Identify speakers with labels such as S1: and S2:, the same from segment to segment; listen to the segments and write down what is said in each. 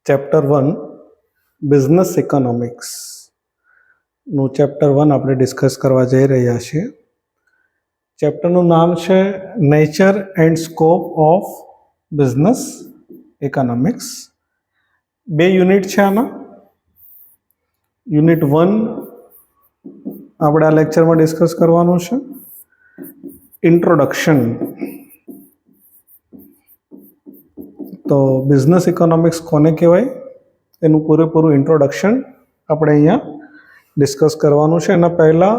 S1: Chapter 1 business ઇકોનોમિક્સનું chapter 1 આપણે discuss કરવા જઈ રહ્યા છીએ. ચેપ્ટરનું નામ છે nature and scope of business economics. 2 unit છે આના. યુનિટ 1 આપણે આ લેક્ચરમાં ડિસ્કસ કરવાનું છે. ઇન્ટ્રોડક્શન. તો બિઝનેસ ઇકોનોમિક્સ કોને કહેવાય એનું પૂરેપૂરું ઇન્ટ્રોડક્શન આપણે અહીંયા ડિસ્કસ કરવાનું છે. એના પહેલાં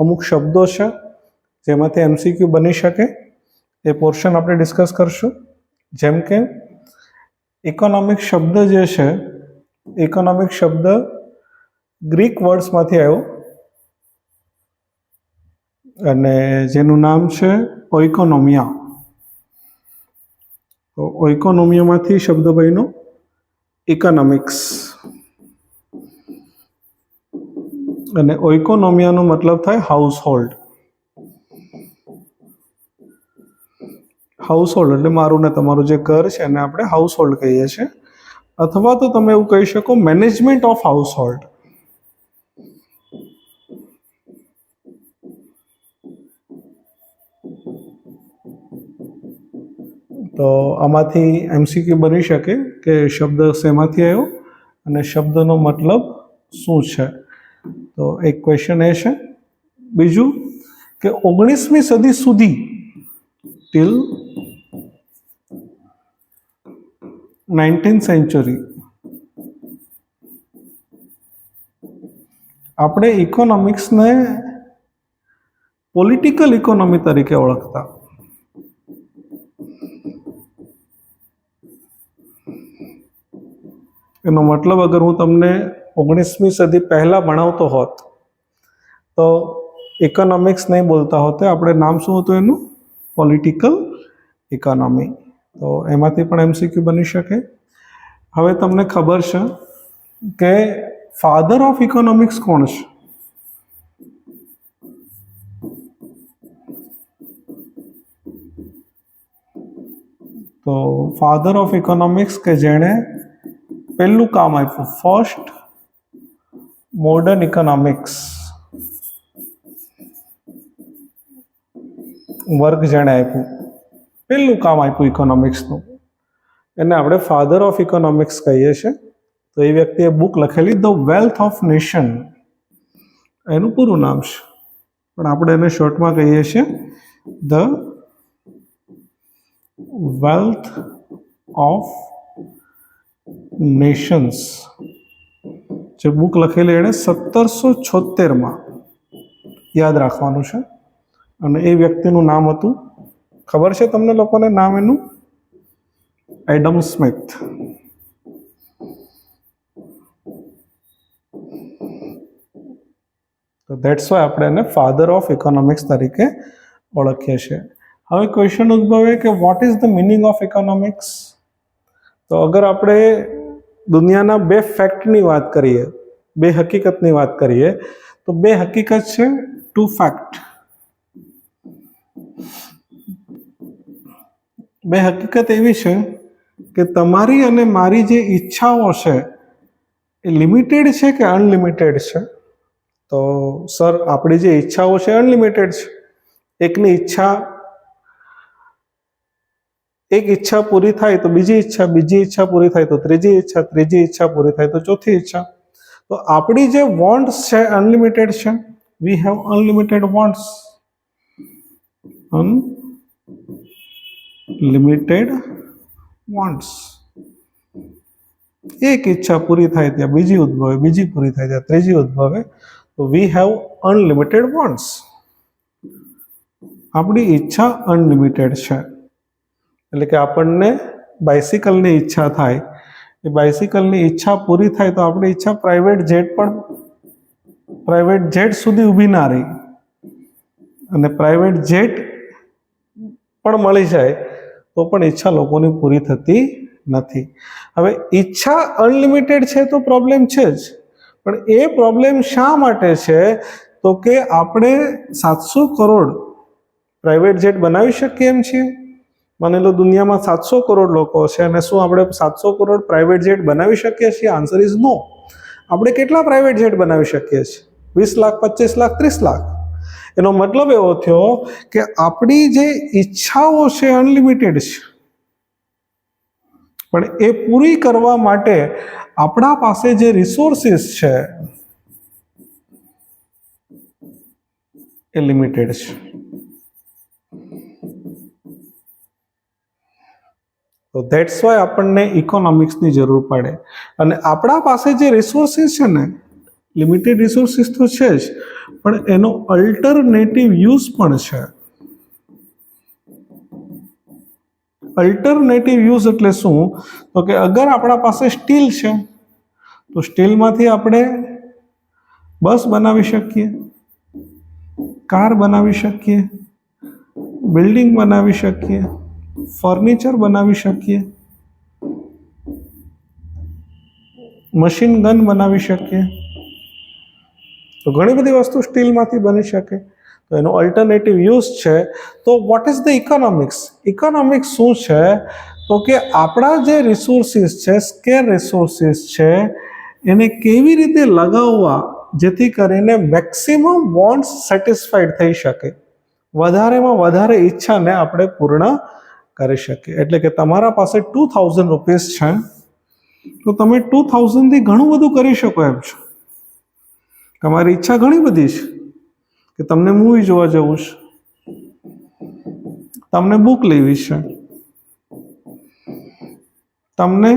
S1: અમુક શબ્દો છે જેમાંથી એમસીક્યુ બની શકે એ પોર્શન આપણે ડિસ્કસ કરશું. જેમ કે ઇકોનોમિક શબ્દ જે છે, ઇકોનોમિક શબ્દ ગ્રીક વર્ડ્સમાંથી આવ્યો અને જેનું નામ છે ઓઇકોનોમિયા. તો ઓઇકોનોમિયામાંથી શબ્દ બન્યો ઇકોનોમિક્સ. અને ઓઇકોનોમિયાનો મતલબ થાય હાઉસહોલ્ડ. હાઉસહોલ્ડ એટલે મારું ને તમારું જે ઘર છે એને આપણે હાઉસહોલ્ડ કહીએ છીએ, અથવા તો તમે એવું કહી શકો મેનેજમેન્ટ ઓફ હાઉસહોલ્ડ. તો આમાંથી એમસીક્યુ બની શકે કે શબ્દ શેમાંથી આવ્યો અને શબ્દનો મતલબ શું છે. તો એક ક્વેશ્ચન એ છે. બીજું કે 19મી સદી સુધી ટિલ 19th સેન્ચુરી આપણે ઇકોનોમિક્સને પોલિટિકલ ઇકોનોમી તરીકે ઓળખતા. એનો મતલબ અગર હું તમને 19મી સદી પહેલાં ભણાવતો હોત તો ઇકોનોમિક્સ નહીં બોલતા હોતે, આપણે નામ શું હતું એનું? Political economy. તો એમાંથી પણ એમસીક્યુ બની શકે. હવે તમને ખબર છે કે ફાધર ઓફ ઇકોનોમિક્સ કોણ છે? તો ફાધર ઓફ ઇકોનોમિક્સ કે જેણે પહેલું કામ આપ્યું, ફર્સ્ટ મોડર્ન ઇકોનોમિક્સ વર્ક જેણે આપ્યું, પહેલું કામ આપ્યું ઇકોનોમિક્સનું, એને આપણે ફાધર ઓફ ઇકોનોમિક્સ કહીએ છીએ. તો એ વ્યક્તિએ બુક લખેલી ધ વેલ્થ ઓફ નેશન, એનું પૂરું નામ છે પણ આપણે એને શોર્ટમાં કહીએ છીએ ધ વેલ્થ ઓફ નેશન્સ. જે બુક લખેલી એણે 1776માં, યાદ રાખવાનું છે. અને એ વ્યક્તિનું નામ હતું, ખબર છે તમને લોકોને નામ એનું? Adam Smith. તો ધેટ્સ વાય આપણે એને ફાધર ઓફ ઇકોનોમિક્સ તરીકે ઓળખીએ છીએ. હવે ક્વેશ્ચન ઉદ્ભવે કે what is the meaning of economics? તો અગર આપણે દુનિયાના 2 ફેક્ટની વાત કરીએ, 2 હકીકતની વાત કરીએ, તો 2 હકીકત છે, 2 ફેક્ટ. 2 હકીકત એવી છે કે તમારી અને મારી જે ઈચ્છાઓ છે એ લિમિટેડ છે કે અનલિમિટેડ છે? તો સર આપણી જે ઈચ્છાઓ છે અનલિમિટેડ છે. એકની ઈચ્છા, એક ઈચ્છા પૂરી થાય તો બીજી ઈચ્છા પૂરી થાય તો ત્રીજી ઈચ્છા પૂરી થાય તો ચોથી ઈચ્છા. તો આપણી જે વોન્ટ્સ છે અનલિમિટેડ છે. We have unlimited wants. Unlimited wants. એક ઈચ્છા પૂરી થાય ત્યાં બીજી ઉદ્ભવે, બીજી પૂરી થાય ત્યાં ત્રીજી ઉદ્ભવે. તો વી હેવ અનલિમિટેડ વોન્ટ્સ. આપણી ઈચ્છા અનલિમિટેડ છે. એટલે કે આપણને બાઇસિકલની ઈચ્છા થાય, એ બાઇસિકલની ઈચ્છા પૂરી થાય તો આપણી ઈચ્છા પ્રાઇવેટ જેટ સુધી ઊભી ના રહી, અને પ્રાઇવેટ જેટ પણ મળી જાય તો પણ ઈચ્છા લોકોની પૂરી થતી નથી. હવે ઈચ્છા અનલિમિટેડ છે તો પ્રોબ્લેમ છે જ, પણ એ પ્રોબ્લેમ શા માટે છે? તો કે આપણે 700 કરોડ પ્રાઇવેટ જેટ બનાવી શકીએ એમ છીએ? માની લો દુનિયામાં 700 કરોડ લોકો છે અને શું આપણે 700 કરોડ પ્રાઇવેટ જેટ બનાવી શકીએ છીએ? Answer is no. આપણે કેટલા પ્રાઇવેટ જેટ બનાવી શકીએ છીએ? 20 લાખ, 25 લાખ, 30 લાખ. એનો મતલબ એવો થયો કે આપણી જે ઈચ્છાઓ છે અનલિમિટેડ છે, પણ એ પૂરી કરવા માટે આપણા પાસે જે રિસોર્સિસ છે એ લિમિટેડ છે. તો ધેટ્સ વાય આપણને ઇકોનોમિક્સની જરૂર પડે. અને આપણા પાસે જે રિસોર્સિસ છે ને, લિમિટેડ રિસોર્સિસ તો છે જ, પણ એનો અલ્ટરનેટિવ યુઝ પણ છે. અલ્ટરનેટિવ યુઝ એટલે શું? તો કે અગર આપણા પાસે સ્ટીલ છે તો સ્ટીલમાંથી આપણે બસ બનાવી શકીએ, કાર બનાવી શકીએ, બિલ્ડિંગ બનાવી શકીએ, ફર્નિચર બનાવી શકીએ, મશીન ગન બનાવી શકીએ. તો ઘણી બધી વસ્તુ સ્ટીલમાંથી બની શકે. તો એનો અલ્ટરનેટિવ યુઝ છે. તો what is the economics? Economics શું છે? તો કે આપણા જે રિસોર્સિસ છે, સ્કેર રિસોર્સિસ છે, એને કેવી રીતે લગાવવા જેથી કરીને મેક્સિમમ વોન્ટ્સ સેટિસ્ફાઈડ થઈ શકે, વધારેમાં વધારે ઈચ્છાને આપણે પૂર્ણ કરી શકીએ. એટલે કે તમારા પાસે 2000 રૂપીસ છે તો તમે 2000 થી ઘણું બધું કરી શકો એમ છો. તમારી ઈચ્છા ઘણી બધી છે કે તમને મૂવી જોવા જવું છે, તમને બુક લેવી છે, તમને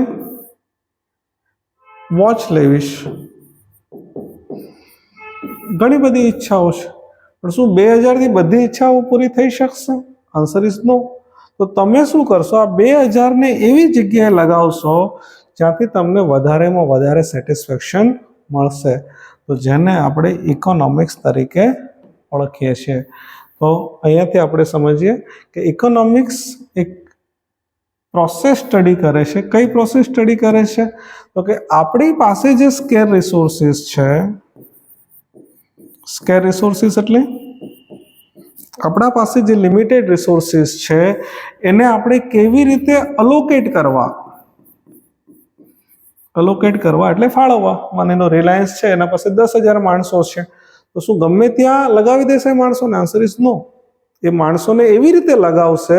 S1: વોચ લેવી છે, ઘણી બધી ઈચ્છાઓ છે. પણ શું 2000 થી બધી ઈચ્છાઓ પૂરી થઈ શકશે? Answer is no. તો તમે શું કરશો? આ 2000 ને એવી જગ્યાએ લગાવશો જ્યાંથી તમને વધારેમાં વધારે સેટિસ્ફેક્શન મળશે. તો જેને આપણે ઇકોનોમિક્સ તરીકે ઓળખીએ છીએ. તો અહીંયાથી આપણે સમજીએ કે ઇકોનોમિક્સ એક પ્રોસેસ સ્ટડી કરે છે. કઈ પ્રોસેસ સ્ટડી કરે છે? તો કે આપણી પાસે જે સ્કેર રિસોર્સિસ છે, સ્કેર રિસોર્સિસ એટલે આપણા પાસે જે લિમિટેડ રિસોર્સિસ છે એને આપણે કેવી રીતે અલોકેટ કરવા એટલે ફાળવવા. માની લો રિલાયન્સ છે, એના પાસે 10,000 માણસો છે, તો શું ગમે ત્યાં લગાવી દેશે માણસોને? આન્સર ઇઝ નો. એ માણસોને એવી રીતે લગાવશે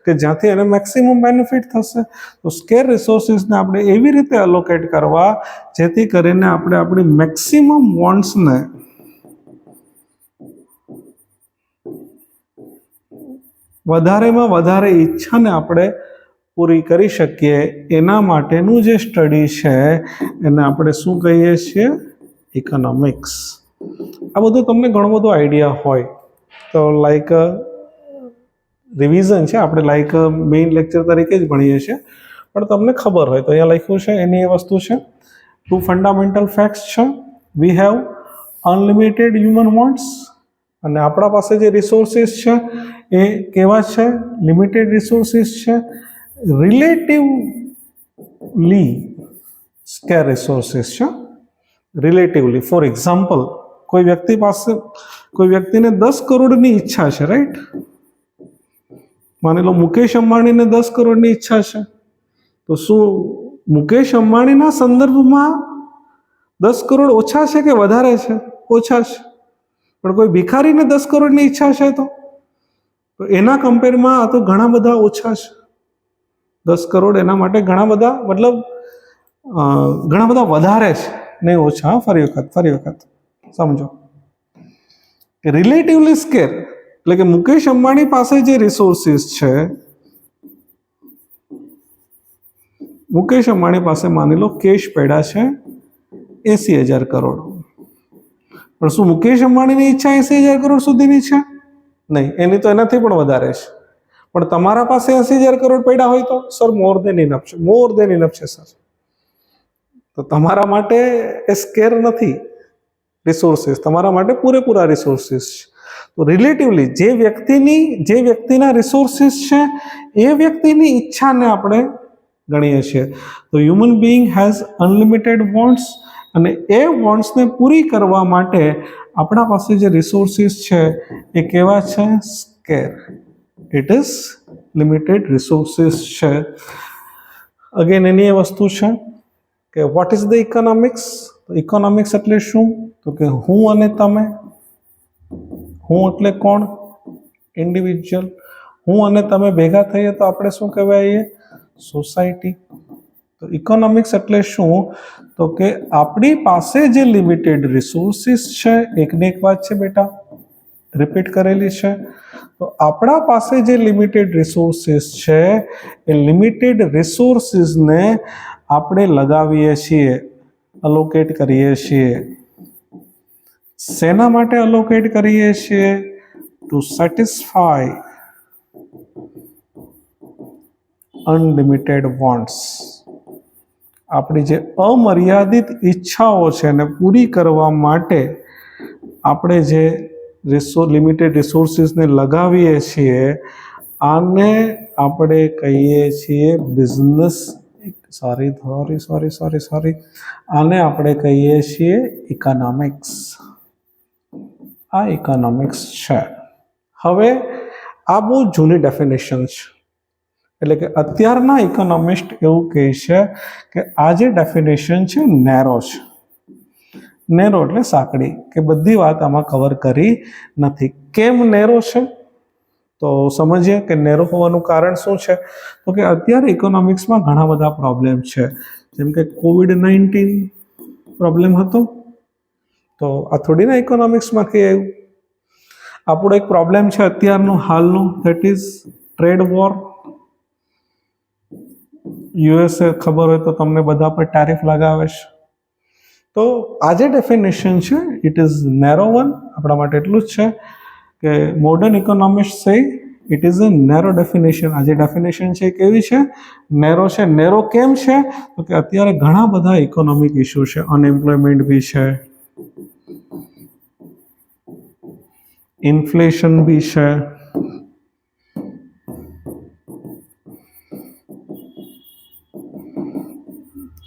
S1: કે જ્યાંથી એને મેક્સિમમ બેનિફિટ થશે. તો સ્કેર રિસોર્સિસને આપણે એવી રીતે અલોકેટ કરવા જેથી કરીને આપણે આપણી મેક્સિમમ વોન્ટ્સને વધારેમાં વધારે ઈચ્છાને આપણે પૂરી કરી શકીએ. એના માટેનું જે સ્ટડી છે એને આપણે શું કહીએ છીએ? ઇકોનોમિક્સ. આ બધું તમને ઘણો બધો આઈડિયા હોય તો લાઈક રિવિઝન છે, આપણે લાઈક મેઇન લેક્ચર તરીકે જ ભણીએ છીએ, પણ તમને ખબર હોય તો અહીંયા લખ્યું છે એની એ વસ્તુ છે. 2 ફંડામેન્ટલ ફેક્ટ્સ છે. We have unlimited human wants, અને આપણા પાસે જે રિસોર્સિસ છે એ કેવા છે? લિમિટેડ રિસોર્સિસ છે, રિલેટિવલી સ્કેર રિસોર્સિસ છે. રિલેટિવલી, ફોર એક્ઝામ્પલ, કોઈ વ્યક્તિને 10 કરોડની ઈચ્છા છે, રાઈટ? માની લો મુકેશ અંબાણીને 10 કરોડની ઈચ્છા છે, તો શું મુકેશ અંબાણીના સંદર્ભમાં 10 કરોડ ઓછા છે કે વધારે છે? ઓછા છે. પણ કોઈ ભિખારીને 10 કરોડની ઈચ્છા છે તો એના કમ્પેરમાં આ તો ઘણા બધા ઓછા છે. 10 કરોડ એના માટે ઘણા બધા, મતલબ ઘણા બધા વધારે છે, નહીં ઓછા. ફરી વખત સમજો કે રિલેટિવલી સ્કેર એટલે કે મુકેશ અંબાણી પાસે જે રિસોર્સિસ છે, મુકેશ અંબાણી પાસે માની લો કેશ પડ્યા છે 80,000 કરોડ. પણ શું મુકેશ અંબાણીની ઈચ્છા 80,000 કરોડ સુધીની છે? નહીં, એની તો એનાથી પણ વધારે છે. પણ તમારા પાસે 80,000 કરોડ પડ્યા હોય તો સર મોર દેન ઇનફ છે સર. તો તમારા માટે એ સ્કેર નથી રિસોર્સિસ, તમારા માટે પૂરેપૂરા રિસોર્સિસ છે. તો રિલેટિવલી જે વ્યક્તિના રિસોર્સિસ છે એ વ્યક્તિની ઈચ્છાને આપણે ગણીએ છીએ. તો human being has unlimited wants, અને એ વોન્ટ્સને પૂરી કરવા માટે આપણા પાસે જે રિસોર્સિસ છે એ કેવા છે? Square. It is limited resources છે. અગેન એની એ વસ્તુ છે કે what is the economics. Economics એટલે શું? તો કે હું અને તમે. હું એટલે કોણ? ઇન્ડિવિજ્યુઅલ. હું અને તમે ભેગા થઈએ તો આપણે શું કહેવાય? સોસાયટી. તો ઇકોનોમિક્સ એટલે શું? તો કે આપણી પાસે જે લિમિટેડ રિસોર્સિસ છે, એકને એક વાત છે બેટા, રિપીટ કરેલી છે. તો આપણા પાસે જે લિમિટેડ રિસોર્સિસ છે એ લિમિટેડ રિસોર્સિસને આપણે લગાવીએ છીએ, અલોકેટ કરીએ છીએ. શેના માટે અલોકેટ કરીએ છીએ? To satisfy unlimited wants. આપણી જે અમર્યાદિત ઈચ્છાઓ છે એને પૂરી કરવા માટે આપણે જે લિમિટેડ રિસોર્સિસને લગાવીએ છીએ, આને આપણે કહીએ છીએ બિઝનેસ. આને આપણે કહીએ છીએ ઇકોનોમિક્સ. આ ઇકોનોમિક્સ છે. હવે આ બહુ જૂની ડેફિનેશન છે, એટલે કે અત્યારના ઇકોનોમિસ્ટ એવું કહે છે કે આ જે ડેફિનેશન છે નેરો છે. નેરો એટલે સાંકડી, કે બધી વાત આમાં કવર કરી નથી. કેમ નેરો છે? તો સમજીએ કે નેરો હોવાનું કારણ શું છે. તો કે અત્યારે ઇકોનોમિક્સમાં ઘણા બધા પ્રોબ્લેમ છે. જેમ કે COVID-19 પ્રોબ્લેમ હતો, તો આ થોડી ના ઇકોનોમિક્સમાં કે આવ્યું. આપણો એક પ્રોબ્લેમ છે અત્યારનો હાલનો, that is trade war. USA ખબર હોય તો તમને બધા પર ટેરિફ લગાવે છે. તો આ જે ડેફિનેશન છે ઇટ ઇઝ નેરો વન. આપણા માટે એટલું જ છે કે મોડર્ન ઇકોનોમિસ્ટ સે it is a narrow definition. આ જે ડેફિનેશન છે કેવી છે? નેરો છે. નેરો કેમ છે? તો કે અત્યારે ઘણા બધા ઇકોનોમિક ઇસ્યુ છે. અનએમ્પ્લોયમેન્ટ બી છે, ઇન્ફ્લેશન બી છે,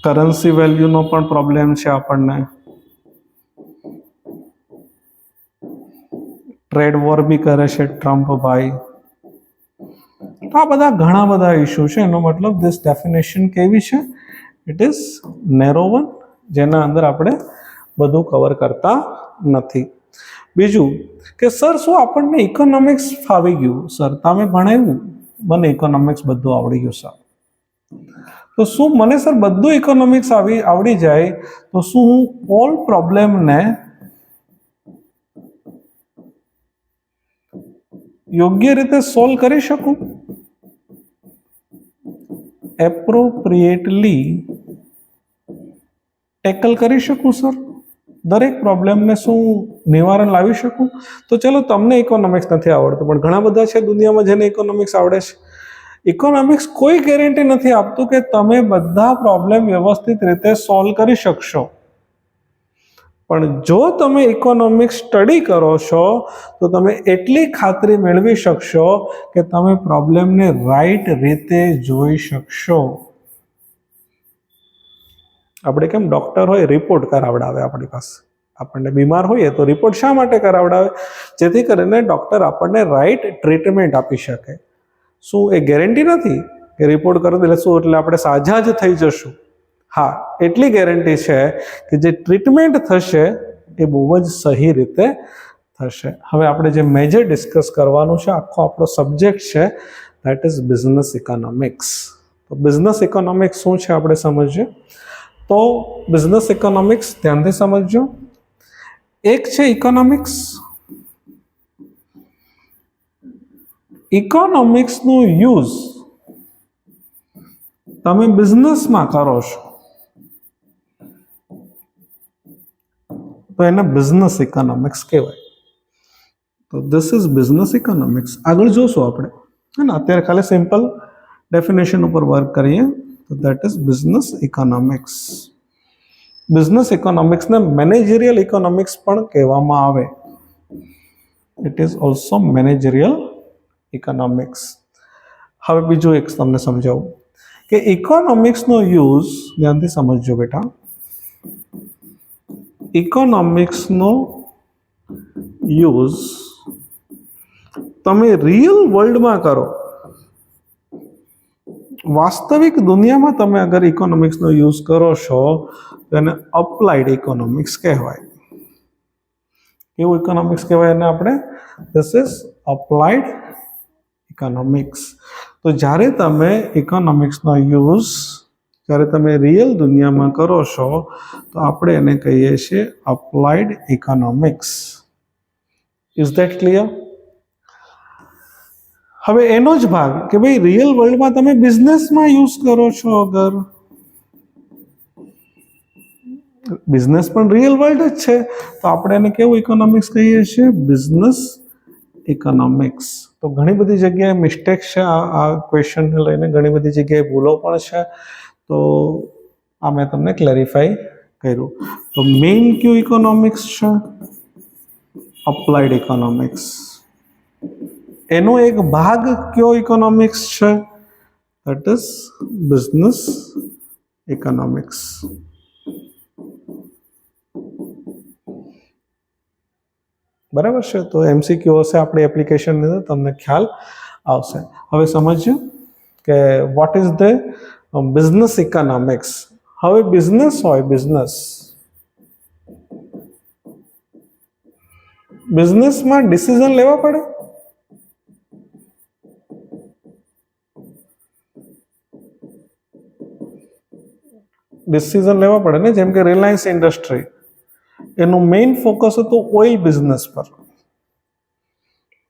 S1: કરન્સી વેલ્યુનો પણ પ્રોબ્લેમ છે આપણને, ટ્રેડ વોર બી કરે છે ટ્રમ્પ ભાઈ. આ બધા ઘણા બધા ઇસ્યુ છે. એનો મતલબ ધીસ ડેફિનેશન કેવી છે? ઇટ ઇઝ નેરો વન, જેના અંદર આપણે બધું કવર કરતા નથી. બીજું કે સર શું આપણને ઇકોનોમિક્સ ફાવી ગયું? સર તમે ભણાવ્યું, મને ઇકોનોમિક્સ બધું આવડી ગયું સર. તો શું મને સર બધું ઇકોનોમિક્સ આવડી જાય તો શું હું ઓલ પ્રોબ્લેમને યોગ્ય રીતે સોલ્વ કરી શકું? એપ્રોપ્રિએટલી ટેકલ કરી શકું સર? દરેક પ્રોબ્લેમને શું નિવારણ લાવી શકું? તો ચલો તમને ઇકોનોમિક્સ નથી આવડતું, પણ ઘણા બધા છે દુનિયામાં જેને ઇકોનોમિક્સ આવડે છે. ઇકોનોમિક્સ કોઈ ગેરંટી નથી આપતું કે તમે બધા પ્રોબ્લેમ વ્યવસ્થિત રીતે સોલ્વ કરી શકશો. પણ જો તમે ઇકોનોમિક્સ સ્ટડી કરો છો તો તમે એટલી ખાતરી મેળવી શકશો કે તમે પ્રોબ્લેમને રાઈટ રીતે જોઈ શકશો. આપણે કેમ ડૉક્ટર હોય રિપોર્ટ કરાવડાવે આપણી પાસે, આપણને બીમાર હોઈએ તો રિપોર્ટ શા માટે કરાવડાવે? જેથી કરીને ડૉક્ટર આપણને રાઈટ ટ્રીટમેન્ટ આપી શકે. શું એ ગેરંટી નથી કે રિપોર્ટ કરો એટલે શું એટલે આપણે સાજા જ થઈ જશું? હા, એટલી ગેરંટી છે કે જે ટ્રીટમેન્ટ થશે એ બહુ જ સહી રીતે થશે. હવે આપણે જે મેજર ડિસ્કસ કરવાનું છે, આખો આપણો સબ્જેક્ટ છે, દેટ ઇઝ બિઝનેસ ઇકોનોમિક્સ. તો બિઝનેસ ઇકોનોમિક્સ શું છે આપણે સમજીએ. તો બિઝનેસ ઇકોનોમિક્સ ધ્યાનથી સમજજો. એક છે ઇકોનોમિક્સ. ઇકોનોમિક્સનો યુઝ તમે બિઝનેસમાં કરો છો તો એને બિઝનેસ ઇકોનોમિક્સ કહેવાય. તો ધીસ ઇઝ બિઝનેસ ઇકોનોમિક્સ. આગળ જોશું આપણે, હે ને? અત્યારે ખાલી સિમ્પલ ડેફિનેશન ઉપર વર્ક કરીએ. તો that is business economics. Business ઇકોનોમિક્સને મેનેજરિયલ ઇકોનોમિક્સ પણ કહેવામાં આવે. It is also managerial economics. હવે બીજું એક તમને સમજાવું કે ઇકોનોમિક્સનો યુઝ, ધ્યાનથી સમજજો બેટા. ઇકોનોમિક્સનો યુઝ તમે રિયલ વર્લ્ડમાં કરો વાસ્તવિક દુનિયામાં તમે અગર ઇકોનોમિક્સનો યુઝ કરો છો તો એને અપ્લાઇડ ઇકોનોમિક્સ કહેવાય. કેવું ઇકોનોમિક્સ કહેવાય એને આપણે? This is applied economics. તો જ્યારે તમે ઇકોનોમિક્સનો યુઝ જ્યારે તમે રિયલ દુનિયામાં કરો છો તો આપણે એને કહીએ છીએ applied economics. Is that clear? હવે એનો જ ભાગ કે ભાઈ રિયલ વર્લ્ડમાં તમે બિઝનેસમાં યુઝ કરો છો, અગર બિઝનેસ પણ રિયલ વર્લ્ડ જ છે તો આપણે એને કેવું ઇકોનોમિક્સ કહીએ છીએ? Business economics. તો ઘણી બધી જગ્યાએ મિસ્ટેક છે આ ક્વેશ્ચનને લઈને, ઘણી બધી જગ્યાએ ભૂલો પણ છે. તો આ મેં તમને ક્લેરિફાઈ કર્યું. તો મેઇન કયું ઇકોનોમિક્સ છે? Applied economics. એનો એક ભાગ કયો ઇકોનોમિક્સ છે? That is business economics. બરાબર છે? તો MCQ હશે આપણી એપ્લિકેશનની અંદર, તમને ખ્યાલ આવશે. હવે સમજ્યો કે what is the business economics. હવે બિઝનેસ હોય, બિઝનેસમાં ડિસિઝન લેવા પડે. ડિસિઝન લેવા પડે ને. જેમ કે રિલાયન્સ ઇન્ડસ્ટ્રી, એનું મેઇન ફોકસ હતું ઓઇલ બિઝનેસ પર.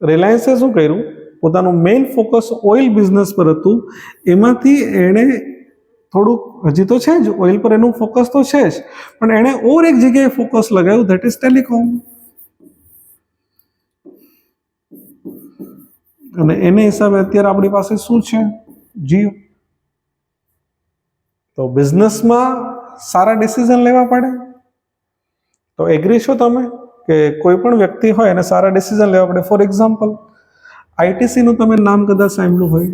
S1: રિલાયન્સે શું કર્યું? પોતાનું મેઇન ફોકસ ઓઇલ બિઝનેસ પર હતું. એમાંથી એણે થોડુંક, હજી તો છે જ ઓઇલ પર એનું ફોકસ તો છે જ, પણ એણે ઓર એક જગ્યાએ ફોકસ લગાવ્યું, ધેટ ઇઝ ટેલિકોમ. અને એને હિસાબે અત્યારે આપણી પાસે શું છે? જીઓ. તો બિઝનેસમાં સારા ડિસિઝન લેવા પડે. તો એગ્રી છો તમે કે કોઈ પણ વ્યક્તિ હોય એને સારા ડિસિઝન લેવા પડે? ફોર એક્ઝામ્પલ, આઈટીસીનું તમે નામ કદાચ સાંભળ્યું હોય,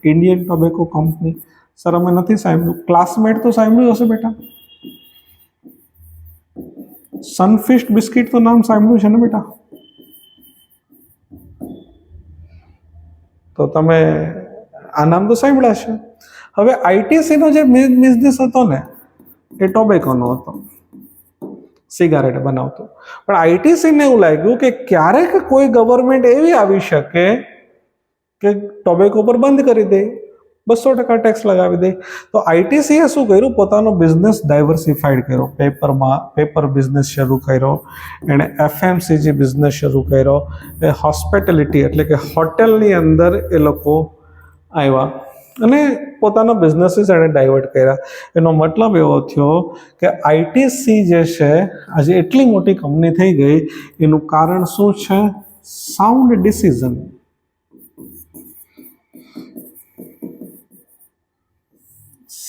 S1: ઇન્ડિયન ટોબેકો કંપની. સર અમે નથી સાંભળ્યું. ક્લાસમેટ તો સાંભળ્યું હશે બેટા. સનફિસ્ટ બિસ્કિટ તો નામ સાંભળ્યું છે ને બેટા? તો તમે આ નામ તો સાંભળ્યા છે. હવે આઈટીસીનો જે બિઝનેસ હતો ને એ ટોબેકોનો હતો, સિગારેટ બનાવતો. પણ આઈટીસીને એવું લાગ્યું કે ક્યારેક કોઈ ગવર્મેન્ટ એવી આવી શકે કે ટોબેકો પર બંધ કરી દે, 200% ટેક્સ લગાવી દે. તો આઈટીસીએ શું કર્યું? પોતાનો બિઝનેસ ડાયવર્સિફાઈડ કર્યો. પેપર બિઝનેસ શરૂ કર્યો, એણે FMCG બિઝનેસ શરૂ કર્યો, એ હોસ્પિટાલિટી એટલે કે હોટેલની અંદર એ લોકો આવ્યા અને પોતાના બિઝનેસીસ એણે ડાયવર્ટ કર્યા. એનો મતલબ એવો થયો કે આઈટીસી જે છે આજે એટલી મોટી કંપની થઈ ગઈ, એનું કારણ શું છે? Sound decision.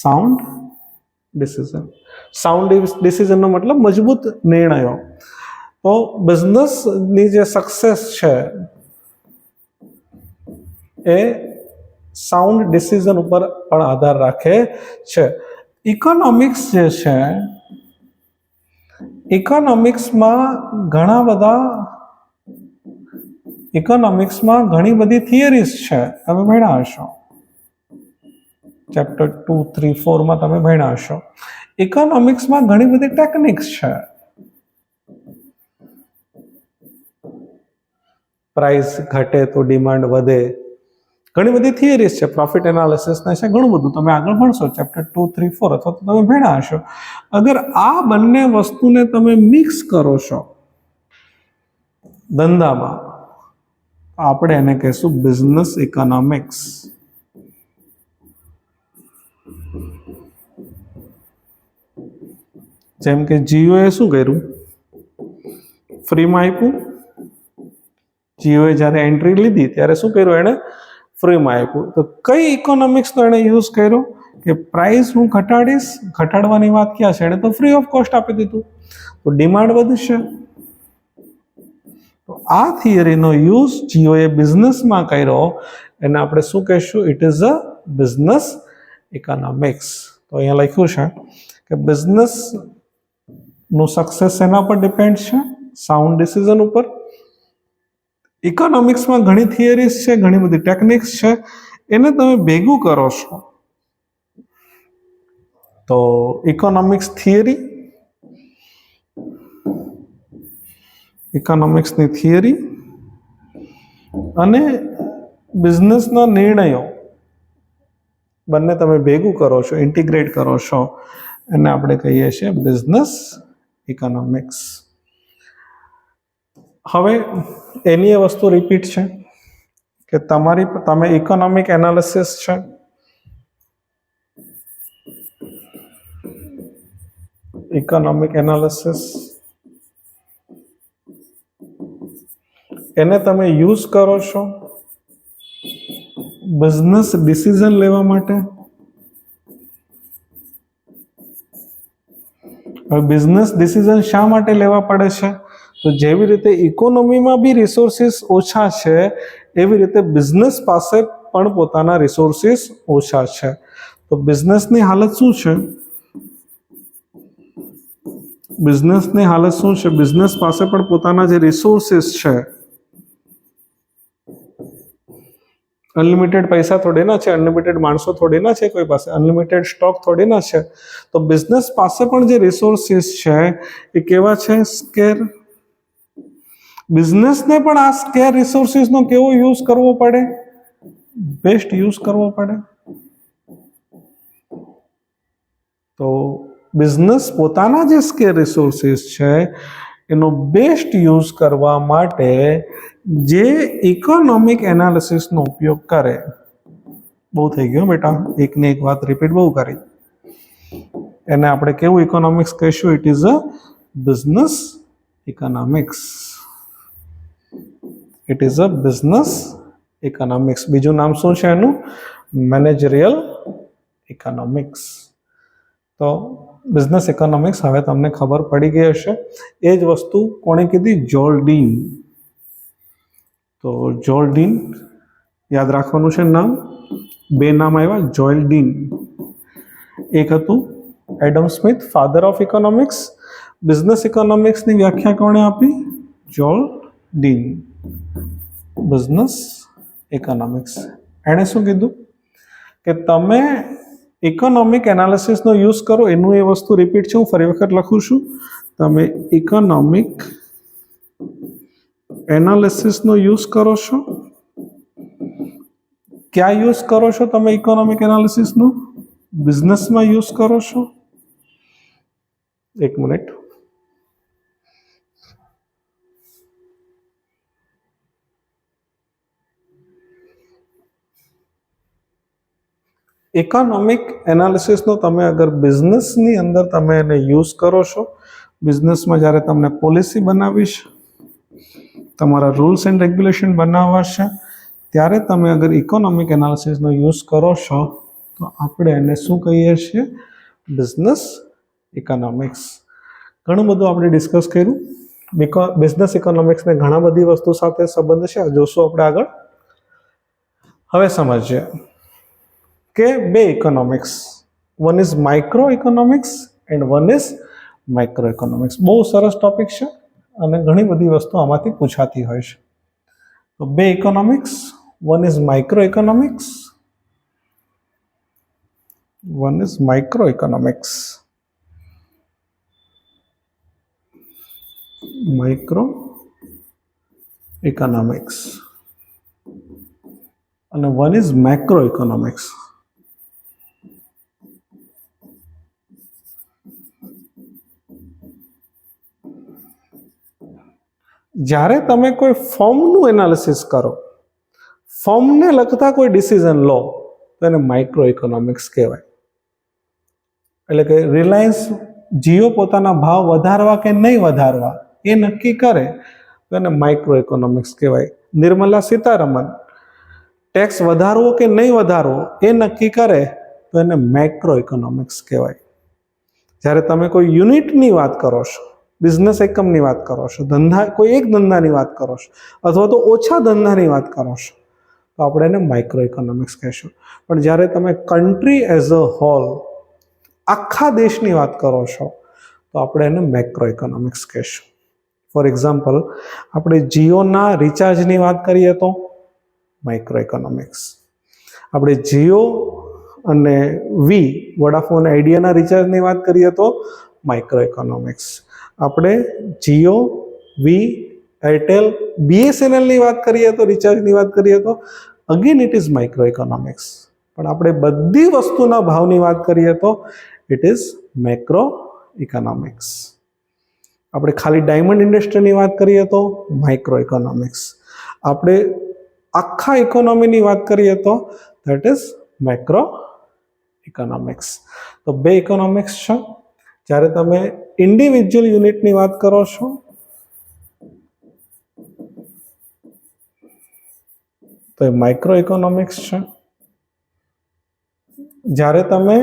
S1: સાઉન્ડ ડિસિઝનનો મતલબ મજબૂત નિર્ણયો. તો બિઝનેસની જે સક્સેસ છે એ સાઉન્ડ ડિસિઝન ઉપર પણ આધાર રાખે છે. ઇકોનોમિક્સ જે છે, ઇકોનોમિક્સમાં ઘણી બધી થિયરીઝ છે. તમે ભણ્યા હશો, ચેપ્ટર 2, 3, 4 માં તમે ભણ્યા હશો. ઇકોનોમિક્સમાં ઘણી બધી ટેકનિક્સ છે. પ્રાઇસ ઘટે તો ડિમાન્ડ વધે, ઘણી બધી થિયરીઝ છે. પ્રોફિટ એનાલિસિસના છે, ઘણું બધું તમે આગળ ભણશો, ચેપ્ટર 2, 3, 4 અથવા તો તમે ભણ્યા હશો. અગર આ બંને વસ્તુને તમે મિક્સ કરો છો ધંધામાં, આપણે એને કહીશું બિઝનેસ ઇકોનોમિક્સ. જેમ કે જીઓએ શું કર્યું? ફ્રીમાં આપ્યું. જીઓએ જ્યારે એન્ટ્રી લીધી ત્યારે શું કર્યું? એણે ફ્રીમાં આપ્યું. તો કઈ ઇકોનોમિક્સનો એણે યુઝ કર્યો કે પ્રાઇસ હું ઘટાડીશ? ઘટાડવાની વાત ક્યાં છે? એણે તો ફ્રી ઓફ કોસ્ટ આપી દીધું, તો ડિમાન્ડ વધશે. તો આ થિયરીનો યુઝ જીઓએ બિઝનેસમાં કર્યો, એને આપણે શું કહીશું? It is a business economics. તો અહીંયા લખ્યું છે કે બિઝનેસનું સક્સેસ એના પર ડિપેન્ડ છે? સાઉન્ડ ડિસિઝન ઉપર. ઇકોનોમિક્સમાં ઘણી થિયરીઝ છે, ઘણી બધી ટેકનિક્સ છે, એને તમે ભેગું કરો છો તો ઇકોનોમિક્સ થિયરી, ઇકોનોમિક્સની થિયરી અને બિઝનેસના નિર્ણયો બંને તમે ભેગું કરો છો, ઇન્ટિગ્રેટ કરો છો, એને આપણે કહીએ છીએ બિઝનેસ ઇકોનોમિક્સ. હવે એની એ વસ્તુ રિપીટ છે કે તમે ઇકોનોમિક એનાલિસિસ છે, ઇકોનોમિક એનાલિસિસ એને તમે યુઝ કરો છો બિઝનેસ ડિસિઝન લેવા માટે. હવે બિઝનેસ ડિસિઝન શા માટે લેવા પડે છે? તો જેવી રીતે ઇકોનોમીમાં બી રિસોર્સિસ ઓછા છે, એવી રીતે બિઝનેસ પાસે પણ પોતાના રિસોર્સિસ ઓછા છે. તો બિઝનેસની હાલત શું છે? બિઝનેસની હાલત શું છે? બિઝનેસ પાસે પણ પોતાના જે રિસોર્સિસ છે, અનલિમિટેડ પૈસા થોડી ના છે, અનલિમિટેડ માણસો થોડી ના છે, કોઈ પાસે અનલિમિટેડ સ્ટોક થોડી ના છે. તો બિઝનેસ પાસે પણ જે રિસોર્સિસ છે એ કેવા છે? સ્કેર. બિઝનેસને પણ આ સ્કેર રિસોર્સિસનો કેવો યુઝ કરવો પડે? બેસ્ટ યુઝ કરવો પડે. તો બિઝનેસ પોતાના જે સ્કેર રિસોર્સિસ છે એનો બેસ્ટ યુઝ કરવા માટે જે ઇકોનોમિક એનાલિસિસનો ઉપયોગ કરે. બહુ થઈ ગયો બેટા, એકની એક વાત રિપીટ બહુ કરી. એને આપણે કેવું ઇકોનોમિક્સ કહીશું? It is a business economics. It is a business economics. બીજું નામ શું છે એનું? Managerial economics. તો બિઝનેસ ઇકોનોમિક્સ હવે તમને ખબર પડી ગઈ હશે. એ જ વસ્તુ કોણે કીધી? જોલ્ડીન. તો જોલ્ડીન યાદ રાખવાનું છે નામ. બે નામ આવ્યા, જોલ્ડીન. એક હતું Adam Smith, father of economics. Business ઇકોનોમિક્સની વ્યાખ્યા કોણે આપી? જોલ્ડીન. Business economics. એણે શું કીધું કે તમે ઇકોનોમિક એનાલિસિસનો યુઝ કરો. એનું એ વસ્તુ રિપીટ છે, હું ફરી વખત લખું છું. તમે ઇકોનોમિક એનાલિસિસનો યુઝ કરો છો. ક્યાં યુઝ કરો છો તમે ઇકોનોમિક એનાલિસિસનો? બિઝનેસમાં યુઝ કરો છો. એક મિનિટ. ઇકોનોમિક એનાલિસિસનો તમે અગર બિઝનેસની અંદર તમે એને યુઝ કરો છો, બિઝનેસમાં જ્યારે તમને પોલિસી બનાવીશ, તમારા રૂલ્સ એન્ડ રેગ્યુલેશન બનાવવા છે, ત્યારે તમે અગર ઇકોનોમિક એનાલિસિસનો યુઝ કરો છો તો આપણે એને શું કહીએ છીએ? Business economics. ઘણું બધું આપણે ડિસ્કસ કર્યું. બિઝનેસ ઇકોનોમિક્સને ઘણા બધી વસ્તુ સાથે સંબંધ છે, જોશું આપણે આગળ. હવે સમજીએ કે બે economics, one is micro economics and one is micro economics. બહુ સરસ ટોપિક છે અને ઘણી બધી વસ્તુ આમાંથી પૂછાતી હોય છે. તો બે economics, one is micro economics, one is micro economics. Micro economics અને વન ઇઝ મેક્રો ઇકોનોમિક્સ. જ્યારે તમે કોઈ ફર્મનું એનાલિસિસ કરો, ફર્મને લગતા કોઈ ડિસિઝન લો, તો એને માઇક્રો ઇકોનોમિક્સ કહેવાય. એટલે કે રિલાયન્સ જીઓ પોતાના ભાવ વધારવા કે નહીં વધારવા એ નક્કી કરે તો એને માઇક્રો ઇકોનોમિક્સ કહેવાય. નિર્મલા સીતારમન ટેક્સ વધારવો કે નહીં વધારવો એ નક્કી કરે તો એને મેક્રો ઇકોનોમિક્સ કહેવાય. જ્યારે તમે કોઈ યુનિટની વાત કરો છો, બિઝનેસ એકમની વાત કરો છો, કોઈ એક ધંધાની વાત કરો છો, અથવા તો ઓછા ધંધાની વાત કરો છો, તો આપણે એને માઇક્રો ઇકોનોમિક્સ કહેશું. પણ જ્યારે તમે કન્ટ્રી એઝ અ હોલ, આખા દેશની વાત કરો છો, તો આપણે એને મેક્રો ઇકોનોમિક્સ કહેશું. ફોર એક્ઝામ્પલ, આપણે જીઓના રિચાર્જની વાત કરીએ તો માઇક્રો ઇકોનોમિક્સ. આપણે જીઓ અને વી વોડાફોન આઈડિયાના રિચાર્જની વાત કરીએ તો માઇક્રો ઇકોનોમિક્સ. આપણે જીઓ, વી, એરટેલ, BSNLની વાત કરીએ તો રિચાર્જની વાત કરીએ તો again it is micro economics. પણ આપણે બધી વસ્તુના ભાવની વાત કરીએ તો ઇટ ઇઝ મેક્રો ઇકોનોમિક્સ. આપણે ખાલી ડાયમંડ ઇન્ડસ્ટ્રીની વાત કરીએ તો માઇક્રો ઇકોનોમિક્સ. આપણે આખા ઇકોનોમીની વાત કરીએ તો ધેટ ઇઝ મેક્રો ઇકોનોમિક્સ. તો બે ઇકોનોમિક્સ છે. જ્યારે તમે ઇન્ડિવિજ્યુઅલ યુનિટની વાત કરો છો તો એ માઇક્રો ઇકોનોમિક્સ છે. જ્યારે તમે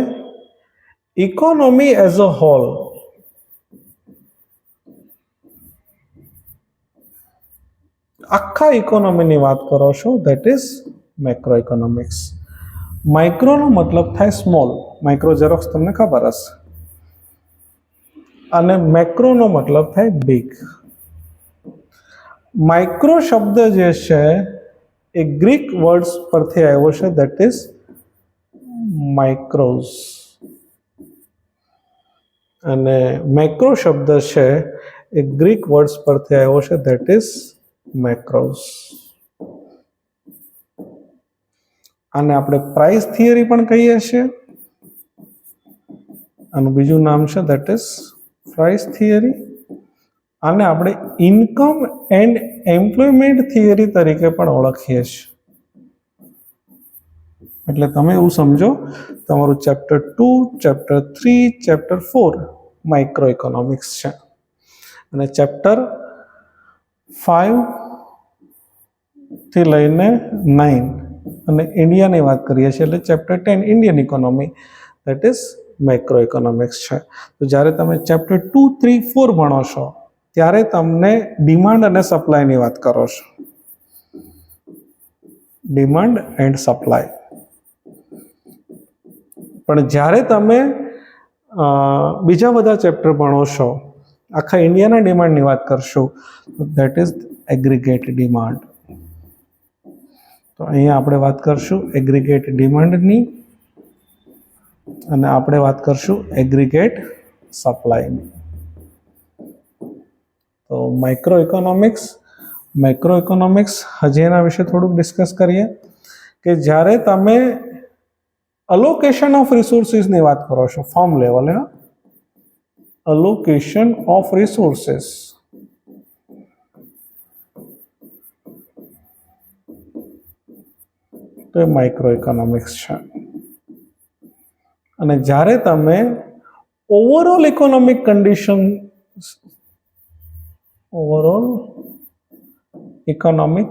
S1: ઇકોનોમી એઝ અ હોલ આખા ઇકોનોમીની વાત કરો છો ધેટ ઇઝ મેક્રો ઇકોનોમિક્સ. માઇક્રોનો મતલબ થાય સ્મોલ, માઇક્રો ઝેરોક્સ તમને ખબર હશે, અને મેક્રોનો મતલબ થાય બિગ. માઇક્રો શબ્દ જે છે એ ગ્રીક વર્ડ્સ પરથી આવ્યો છે ધેટ ઇઝ માઇક્રોઝ, અને મેક્રો શબ્દ છે એ ગ્રીક વર્ડ્સ પરથી આવ્યો છે ધેટ ઇઝ મેક્રોઝ. આને આપણે પ્રાઇસ થિયરી પણ કહીએ છીએ. આનું બીજું નામ છે ધેટ ઇઝ પ્રાઇસ થિયરી. આને આપણે ઇન્કમ એન્ડ એમ્પ્લોયમેન્ટ થિયરી તરીકે પણ ઓળખીએ છીએ. એટલે તમે એવું સમજો, તમારું chapter 2, chapter 3, chapter 4 micro economics છે, અને ચેપ્ટર 5 થી લઈને 9 અને ઇન્ડિયાની વાત કરીએ છીએ એટલે chapter 10 Indian economy that is macro economics છે. તો જ્યારે તમે ચેપ્ટર 2, 3, 4 ભણો છો ત્યારે તમને ડિમાન્ડ અને સપ્લાયની વાત કરો છો. Demand and supply. પણ જ્યારે તમે બીજા બધા ચેપ્ટર ભણો છો, આખા ઇન્ડિયાના ડિમાન્ડની વાત કરશો તો ધેટ ઇઝ એગ્રીગેટ ડિમાન્ડ. તો અહીંયા આપણે વાત કરશું એગ્રીગેટ ડિમાન્ડની, અને આપણે વાત કરશું એગ્રીગેટ સપ્લાયની. તો માઇક્રો ઇકોનોમિક્સ હજી એના વિશે થોડુંક ડિસ્કસ કરીએ કે જ્યારે તમે અલોકેશન ઓફ રિસોર્સિસની વાત કરો છો ફોર્મ લેવલે, અલોકેશન ઓફ રિસોર્સિસ, તો એ માઇક્રો ઇકોનોમિક્સ છે. અને જ્યારે તમે ઓવરઓલ ઇકોનોમિક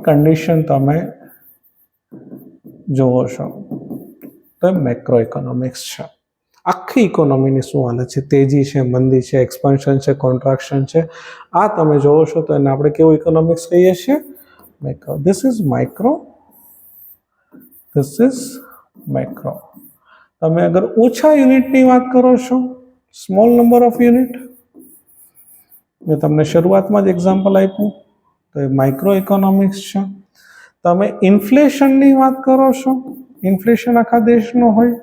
S1: કન્ડિશન તમે જોવો છો તો મેક્રો ઇકોનોમિક્સ છે. આખી ઇકોનોમીની શું હાલત છે, તેજી છે, મંદી છે, એક્સપાન્શન છે, કોન્ટ્રાક્શન છે, આ તમે જોવો છો તો એને આપણે કેવું ઇકોનોમિક્સ કહીએ છીએ? Macro. This is micro, this is macro. તમે અગર ઓછા યુનિટની વાત કરો છો, સ્મોલ નંબર ઓફ યુનિટ, મેં તમને શરૂઆતમાં જ એક્ઝામ્પલ આપ્યું તો એ માઇક્રો ઇકોનોમિક્સ છે. તમે ઇન્ફ્લેશનની વાત કરો છો, ઇન્ફ્લેશન આખા દેશનો હોય,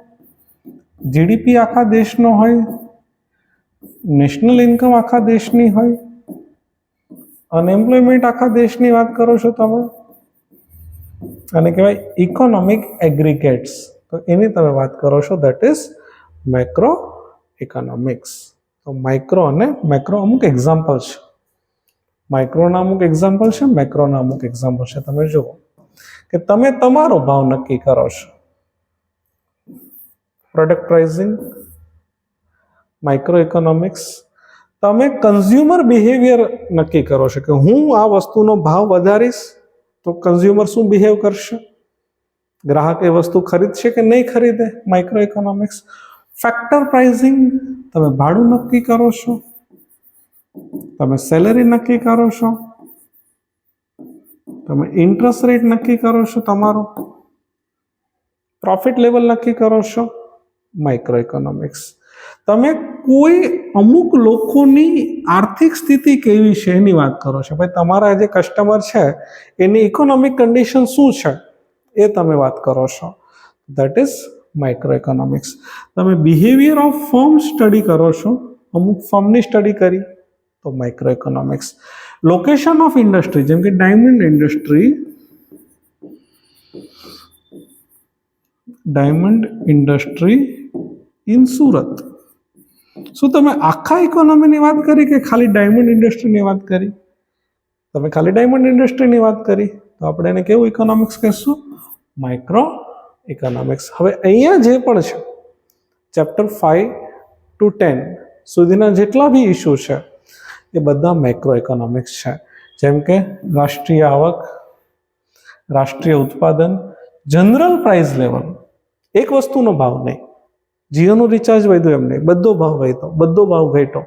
S1: જીડીપી આખા દેશનો હોય, નેશનલ ઇન્કમ આખા દેશની હોય, અનએમ્પ્લોયમેન્ટ આખા દેશની વાત કરો છો તમે, અને કહેવાય ઇકોનોમિક એગ્રીગેટ્સ, તો એની તમે વાત કરો છો ધેટ ઇઝ મેક્રો ઇકોનોમિક્સ. તો માઇક્રો અને મેક્રો અમુક એક્ઝામ્પલ છે. માઇક્રોના અમુક એક્ઝામ્પલ છે, મેક્રોના અમુક એક્ઝામ્પલ છે. તમે જુઓ કે તમે તમારો ભાવ નક્કી કરો છો, પ્રોડક્ટ પ્રાઇસિંગ, માઇક્રો ઇકોનોમિક્સ. તમે કન્ઝ્યુમર બિહેવિયર નક્કી કરો છો કે હું આ વસ્તુનો ભાવ વધારીશ તો કન્ઝ્યુમર શું બિહેવ કરશે, ગ્રાહક એ વસ્તુ ખરીદશે કે નહીં ખરીદે, માઇક્રો ઇકોનોમિક્સ. ફેક્ટર પ્રાઇસિંગ, તમે ભાડું નક્કી કરો છો, તમે સેલેરી નક્કી કરો છો, તમે ઇન્ટરેસ્ટ રેટ નક્કી કરો છો, તમારો પ્રોફિટ લેવલ નક્કી કરો છો, માઇક્રો ઇકોનોમિક્સ. તમે કોઈ અમુક લોકોની આર્થિક સ્થિતિ કેવી છે એની વાત કરો છો. ભાઈ તમારા જે કસ્ટમર છે એની ઇકોનોમિક કન્ડિશન શું છે એ તમે વાત કરો છો, ધેટ ઇઝ માઇક્રો ઇકોનોમિક્સ. તમે બિહેવિયર ઓફ ફર્મ સ્ટડી કરો છો, અમુક ફર્મની સ્ટડી કરી તો micro economics. Location of industry, જેમ કે ડાયમંડ ઇન્ડસ્ટ્રી ઇન સુરત. શું તમે આખા ઇકોનોમીની વાત કરી કે ખાલી ડાયમંડ ઇન્ડસ્ટ્રીની વાત કરી? તમે ખાલી ડાયમંડ ઇન્ડસ્ટ્રીની વાત કરી તો આપણે એને કેવું ઇકોનોમિક્સ કહીશું? Micro economics. હવે અહીંયા જે પણ છે ચેપ્ટર 5 to 10 સુધીના જેટલા બી ઇસ્યુ છે એ બધા માઇક્રો ઇકોનોમિક્સ છે. જેમ કે રાષ્ટ્રીય આવક, રાષ્ટ્રીય ઉત્પાદન, જનરલ પ્રાઇસ લેવલ, એક વસ્તુનો ભાવ નહીં, જીઓનું રિચાર્જ વધ્યું એમ નહીં, બધો ભાવ ઘટ્યો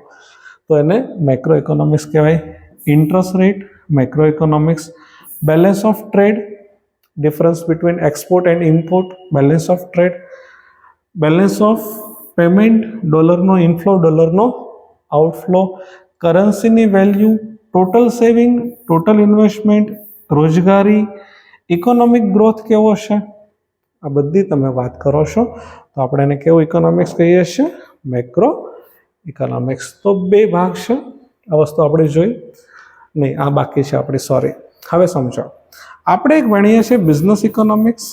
S1: તો એને માઇક્રો ઇકોનોમિક્સ કહેવાય. Interest rate microeconomics. Balance of trade, difference between export and import, balance of trade. Balance of payment, ડોલરનો ઇનફ્લો, ડોલરનો આઉટફ્લો. કરન્સીની value, total saving, total investment, રોજગારી, ઇકોનોમિક ગ્રોથ કેવો છે, આ બધી તમે વાત કરો છો તો આપણે એને કેવું ઇકોનોમિક્સ કહીએ છીએ? Macro economics. તો બે ભાગ છે, આ વસ્તુ આપણે જોઈ નહીં, આ બાકી છે આપણે, સોરી. હવે સમજો, આપણે એક ભણીએ છીએ બિઝનેસ ઇકોનોમિક્સ.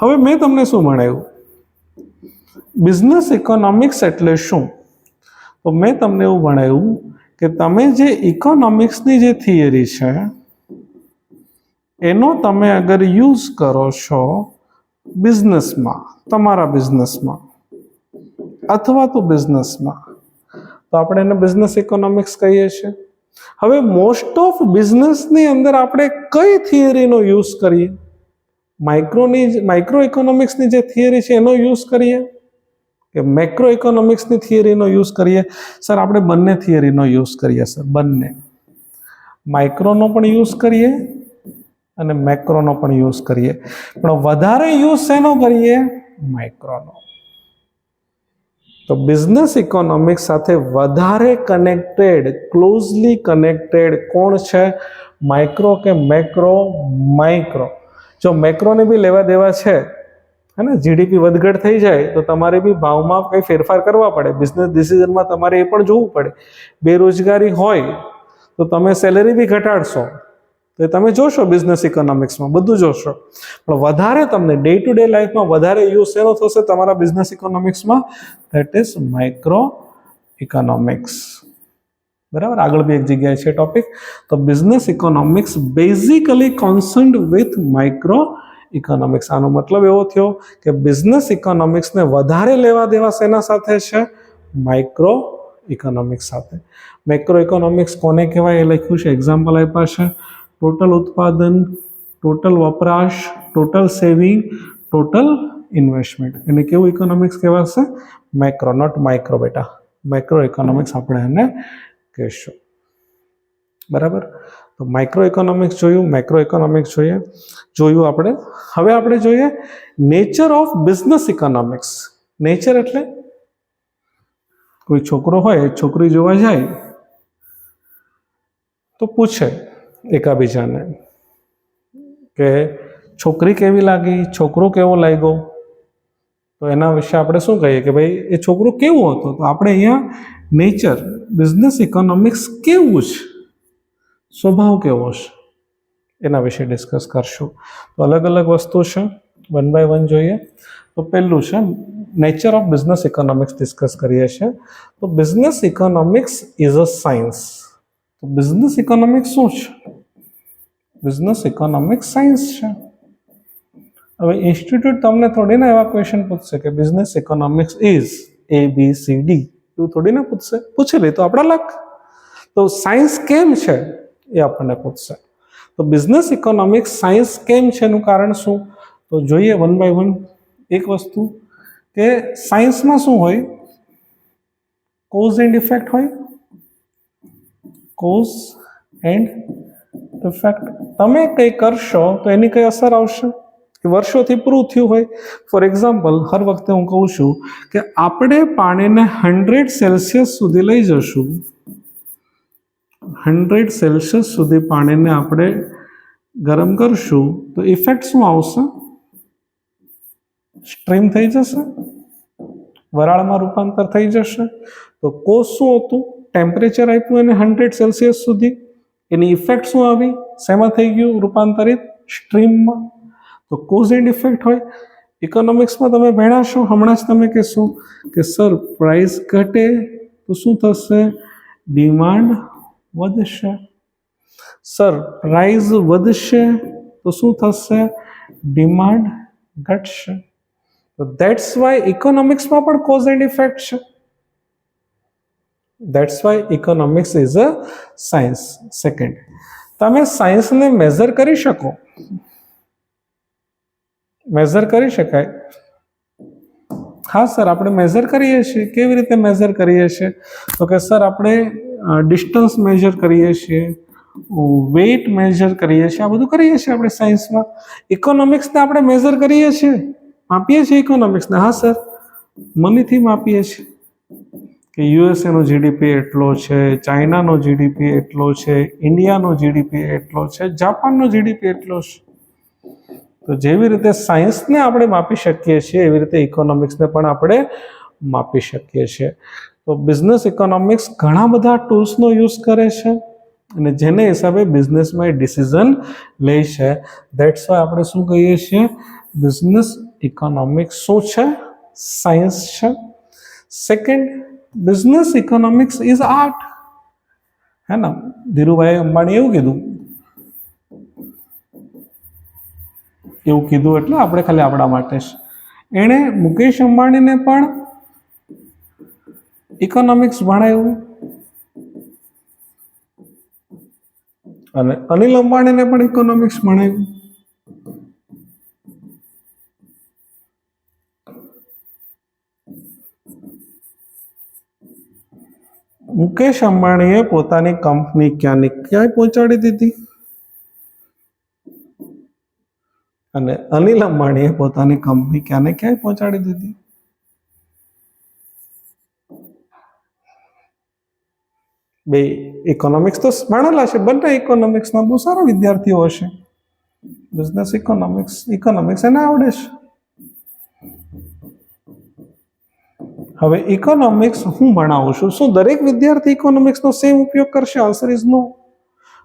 S1: હવે મેં તમને શું ભણાવ્યું? બિઝનેસ ઇકોનોમિક્સ એટલે શું? તો મેં તમને એવું ભણાવ્યું કે તમે જે ઇકોનોમિક્સની જે થિયરી છે એનો તમે અગર યુઝ કરો છો બિઝનેસમાં, તમારા બિઝનેસમાં અથવા તો બિઝનેસમાં, તો આપણે એને બિઝનેસ ઇકોનોમિક્સ કહીએ છીએ. હવે મોસ્ટ ઓફ બિઝનેસની અંદર આપણે કઈ થિયરીનો યુઝ કરીએ? માઇક્રો ઇકોનોમિક્સની જે થિયરી છે એનો યુઝ કરીએ કે મેક્રો ઇકોનોમિક્સની થિયરીનો યુઝ કરીએ? સર આપણે બંને થિયરીનો યુઝ કરીએ સર, બંને. માઇક્રોનો પણ યુઝ કરીએ અને મેક્રોનો પણ યુઝ કરીએ, પણ વધારે યુઝ શેનો કરીએ? માઇક્રોનો. તો બિઝનેસ ઇકોનોમિક્સ સાથે વધારે કનેક્ટેડ, ક્લોઝલી કનેક્ટેડ કોણ છે? માઇક્રો કે મેક્રો? માઇક્રો. જો મેક્રોને બી લેવા દેવા છે, હે ને, જીડીપી વધઘટ થઈ જાય તો તમારે બી ભાવમાં કંઈ ફેરફાર કરવા પડે, બિઝનેસ ડિસિઝનમાં તમારે એ પણ જોવું પડે. બેરોજગારી હોય તો તમે સેલેરી બી ઘટાડશો, તો એ તમે જોશો બિઝનેસ ઇકોનોમિક્સમાં, બધું જોશો. પણ વધારે તમને ડે ટુ ડે લાઈફમાં વધારે યુઝ શેનો થશે તમારા બિઝનેસ ઇકોનોમિક્સમાં? That is microeconomics. બરાબર. આગળ બી એક જગ્યાએ છે ટોપિક. તો business economics basically concerned with microeconomics. આનો મતલબ એવો થયો કે બિઝનેસ ઇકોનોમિક્સને વધારે લેવા દેવા શેના સાથે છે? માઇક્રો ઇકોનોમિક્સ સાથે. મેક્રો ઇકોનોમિક્સ કોને કહેવાય એ લખ્યું છે, એક્ઝામ્પલ આપ્યા છે. ટોટલ ઉત્પાદન, ટોટલ વપરાશ, ટોટલ સેવિંગ, ટોટલ ઇન્વેસ્ટમેન્ટ. એને કેવું ઇકોનોમિક્સ કહેવાશે? મેક્રો, નોટ માઇક્રો બેટા. માઇક્રો ઇકોનોમિક્સ આપણે એને કહેશું. બરાબર. તો માઇક્રો ઇકોનોમિક્સ જોયું, મેક્રો ઇકોનોમિક્સ જોયું આપણે. હવે આપણે જોઈએ nature of business economics. Nature એટલે કોઈ છોકરો હોય, છોકરી જોવા જાય તો પૂછે એકાબીજાને કે છોકરી કેવી લાગી, છોકરો કેવો લાગ્યો, તો એના વિશે આપણે શું કહીએ કે ભાઈ એ છોકરો કેવો હતો? તો આપણે અહીંયા નેચર, બિઝનેસ ઇકોનોમિક્સ કેવું છે, સ્વભાવ કેવો છે, એના વિશે ડિસ્કસ કરશું. તો અલગ અલગ વસ્તુ છે, વન બાય વન જોઈએ. તો પહેલું છે nature of business economics discuss કરીએ છીએ. તો business economics is a science. તો બિઝનેસ ઇકોનોમિક્સ શું છે? બિઝનેસ ઇકોનોમિક્સ સાયન્સ છે. હવે ઇન્સ્ટિટ્યૂટ તમને થોડી ના એવા ક્વેશ્ચન પૂછશે કે બિઝનેસ ઇકોનોમિક્સ ઇઝ ABCD, એવું થોડી ના પૂછશે. પૂછી લે તો આપણા લાખ. તો સાયન્સ કેમ છે એ આપણને પૂછશે. તો બિઝનેસ ઇકોનોમિક્સ સાયન્સ કેમ છે એનું કારણ શું? તો જોઈએ વન બાય વન. એક વસ્તુ કે સાયન્સમાં શું હોય? કોઝ એન્ડ ઇફેક્ટ હોય. Cause and effect. તમે કંઈ કરશો તો એની કઈ અસર આવશે, એ વર્ષોથી પ્રૂવ થયું હોય. ફોર એક્ઝામ્પલ, હર વખતે હું કહું છું કે આપણે પાણીને 100 સેલ્સિયસ સુધી લઈ જશું, 100 સેલ્સિયસ સુધી પાણીને આપણે ગરમ કરશું તો ઇફેક્ટ શું આવશે? સ્ટ્રીમ થઈ જશે, વરાળમાં રૂપાંતર થઈ જશે. તો કોઝ શું હતું? ટેમ્પરેચર આપ્યું એને 100 સેલ્સિયસ સુધી, એની ઇફેક્ટ શું આવી? શેમાં થઈ ગયું રૂપાંતરિત? સ્ટ્રીમમાં. તો કોઝ એન્ડ ઇફેક્ટ હોય. ઇકોનોમિક્સમાં તમે ભણ્યા છો, હમણાં જ તમે કહેશો કે સર પ્રાઇસ ઘટે તો શું થશે? ડિમાન્ડ વધશે. સર પ્રાઇસ વધશે તો શું થશે? ડિમાન્ડ ઘટશે. તો ધેટ્સ વાય ઇકોનોમિક્સમાં પણ કોઝ એન્ડ ઇફેક્ટ છે. That's why economics is a science. Second, તમે સાયન્સને મેઝર કરી શકો? મેઝર કરી શકાય? હા સર, આપણે મેઝર કરીએ છીએ. કેવી રીતે મેઝર કરીએ છીએ? તો કે સર આપણે ડિસ્ટન્સ મેઝર કરીએ છીએ, વેઇટ મેઝર કરીએ છીએ, આ બધું કરીએ છીએ આપણે સાયન્સમાં. ઇકોનોમિક્સને આપણે મેઝર કરીએ છીએ, માપીએ છીએ ઇકોનોમિક્સને. હા સર, મનીથી માપીએ છીએ કે યુએસએનો જીડીપી એટલો છે, ચાઇનાનો જીડીપી એટલો છે, ઇન્ડિયાનો જીડીપી એટલો છે, જાપાનનો જીડીપી એટલો છે. તો જેવી રીતે સાયન્સને આપણે માપી શકીએ છીએ એવી રીતે ઇકોનોમિક્સને પણ આપણે માપી શકીએ છીએ. તો બિઝનેસ ઇકોનોમિક્સ ઘણા બધા ટૂલ્સનો યુઝ કરે છે અને જેને હિસાબે બિઝનેસમાં એ ડિસિઝન લે છે. ધેટ્સ વાય આપણે શું કહીએ છીએ? બિઝનેસ ઇકોનોમિક્સ શું છે? સાયન્સ છે. Second, business economics is art. હે ને, ધીરુભાઈ અંબાણી એવું કીધું એટલે આપણે ખાલી આપણા માટે જ. એણે મુકેશ અંબાણીને પણ ઇકોનોમિક્સ ભણાવ્યું અને અનિલ અંબાણીને પણ ઇકોનોમિક્સ ભણાવ્યું. મુકેશ અંબાણીએ પોતાની કંપની ક્યાંય પહોંચાડી દીધી અને અનિલ અંબાણીએ પોતાની કંપની ક્યાંય પહોંચાડી દીધી. બે ઇકોનોમિક્સ તો ભણેલા છે, બંને ઇકોનોમિક્સના બહુ સારા વિદ્યાર્થીઓ હશે. બિઝનેસ ઇકોનોમિક્સ એને આવડે છે. હવે ઇકોનોમિક્સ હું ભણાવું છું, શું દરેક વિદ્યાર્થી ઇકોનોમિક્સનો સેમ ઉપયોગ કરશે? Answer is no.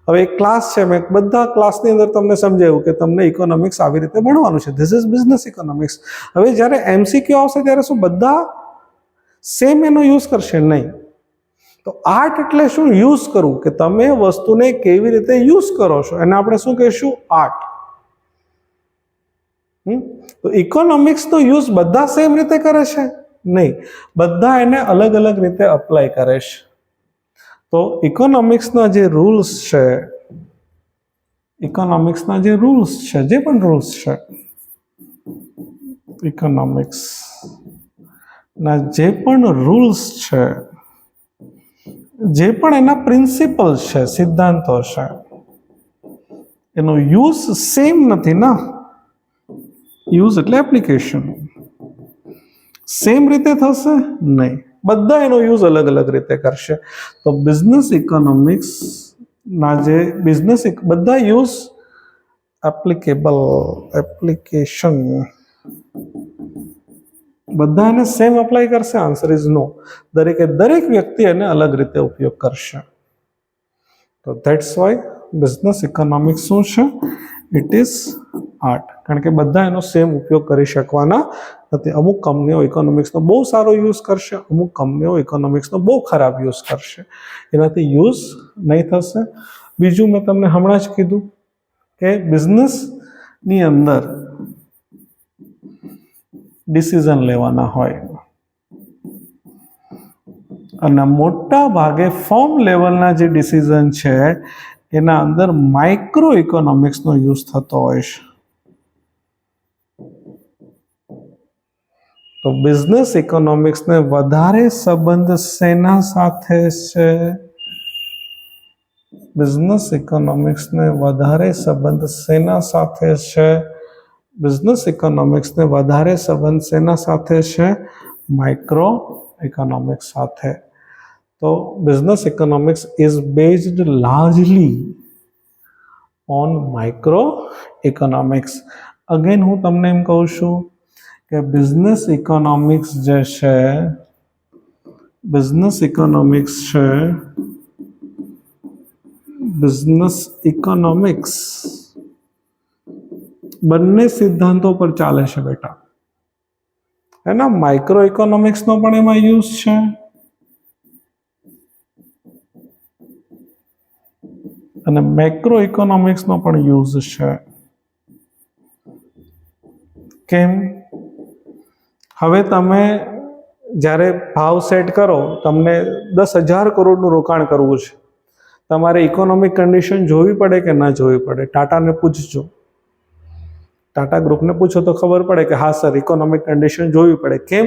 S1: હવે એક ક્લાસ છે, મેં બધા ક્લાસની અંદર તમને સમજાવ્યું કે તમને ઇકોનોમિક્સ આવી રીતે ભણવાનું છે. This is business economics. હવે જ્યારે એમસીક્યુ આવશે ત્યારે શું બધા સેમ એનો યુઝ કરશે? નહીં. તો આર્ટ એટલે શું? યુઝ કરવું, કે તમે વસ્તુને કેવી રીતે યુઝ કરો છો એને આપણે શું કહીશું? આર્ટ. તો ઇકોનોમિક્સનો યુઝ બધા સેમ રીતે કરે છે? નહીં, બધા એને અલગ અલગ રીતે અપ્લાય કરે છે. તો ઇકોનોમિક્સના જે રૂલ્સ છે, જે પણ રૂલ્સ છે, ઇકોનોમિક્સના જે પણ રૂલ્સ છે, જે પણ એના પ્રિન્સિપલ છે, સિદ્ધાંતો છે, એનો યુઝ સેમ નથી ના. યુઝ એટલે એપ્લિકેશન. સેમ રીતે થશે? નહીં, બધા એનો યુઝ અલગ અલગ રીતે કરશે. તો બિઝનેસ ઇકોનોમિક્સના જે બધા યુઝ એપ્લિકેશન બધા એને સેમ અપ્લાય કરશે? Answer is no. દરેક વ્યક્તિ એને અલગ રીતે ઉપયોગ કરશે. તો ધેટ્સ વાય બિઝનેસ ઇકોનોમિક્સ શું છે? It is art. કારણ કે બધા એનો સેમ ઉપયોગ કરી શકવાના નથી. અમુક કંપનીઓ ઇકોનોમિક્સનો બહુ સારો યુઝ કરશે, અમુક કંપનીઓ ઇકોનોમિક્સનો બહુ ખરાબ યુઝ કરશે. એનાથી યુઝ નહીં થશે. બીજું મેં તમને હમણાં જ કીધું કે બિઝનેસની અંદર ડિસિઝન લેવાના હોય અને મોટા ભાગે ફર્મ લેવલના જે ડિસિઝન છે એના અંદર માઇક્રો ઇકોનોમિક્સનો યુઝ થતો હોય છે. તો બિઝનેસ ઇકોનોમિક્સને વધારે સંબંધ શેના સાથે છે? બિઝનેસ ઇકોનોમિક્સને વધારે સંબંધ શેના સાથે છે? બિઝનેસ ઇકોનોમિક્સને વધારે સંબંધ શેના સાથે છે? માઇક્રો ઇકોનોમિક્સ સાથે. તો business economics is based largely on micro economics. Again હું તમને એમ કહું છું કે બિઝનેસ ઇકોનોમિક્સ જે છે, બિઝનેસ ઇકોનોમિક્સ બંને સિદ્ધાંતો પર ચાલે છે બેટા, એના માઇક્રો ઇકોનોમિક્સનો પણ એમાં યુઝ છે અને મેક્રો ઇકોનોમિક્સનો પણ યુઝ છે. કેમ? હવે તમે જ્યારે ભાવ સેટ કરો, તમને 10,000 કરોડનું રોકાણ કરવું છે, તમારે ઇકોનોમિક કન્ડિશન જોવી પડે કે ના જોવી પડે? ટાટાને પૂછજો, ટાટા ગ્રુપને પૂછો તો ખબર પડે કે હા સર ઇકોનોમિક કન્ડિશન જોવી પડે. કેમ?